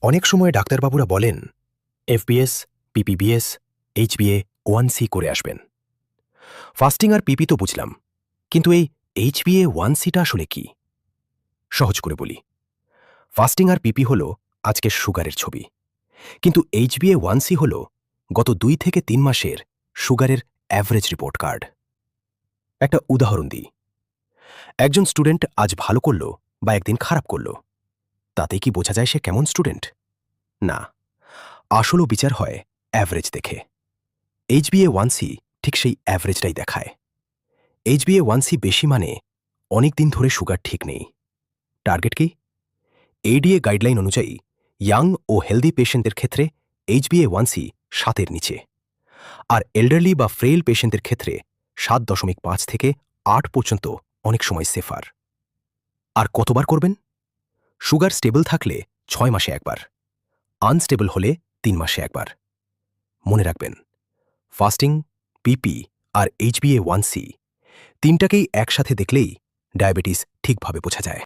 অনেক সময় ডাক্তারবাবুরা বলেন এফবিএস, পিপিবিএস, HbA1c করে আসবেন। ফাস্টিং আর পিপি তো বুঝলাম, কিন্তু এই HbA1cটা আসলে কি? সহজ করে বলি, ফাস্টিং আর পিপি হল আজকের সুগারের ছবি, কিন্তু HbA1c হল গত 2 থেকে 3 মাসের সুগারের অ্যাভারেজ রিপোর্ট কার্ড। একটা উদাহরণ দিই, একজন স্টুডেন্ট আজ ভালো করল বা একদিন খারাপ করল, তাতে কি বোঝা যায় সে কেমন স্টুডেন্ট? না, আসলও বিচার হয় অ্যাভারেজ দেখে। HbA1c ঠিক সেই অ্যাভারেজটাই দেখায়। HbA1c বেশি মানে অনেক দিন ধরে সুগার ঠিক নেই। টার্গেট কি? ADA গাইডলাইন অনুযায়ী ইয়াং ও হেলদি পেশেন্টদের ক্ষেত্রে HbA1c 7-এর নিচে, আর এল্ডারলি বা ফ্রেইল পেশেন্টদের ক্ষেত্রে 7.5 থেকে 8 পর্যন্ত অনেক সময় সেফার। আর কতবার করবেন? সুগার স্টেবল থাকলে 6 মাসে একবার, আনস্টেবল হলে 3 মাসে একবার। মনে রাখবেন, ফাস্টিং, পিপি আর HbA1c 3টাকেই একসাথে দেখলেই ডায়াবেটিস ঠিকভাবে বোঝা যায়।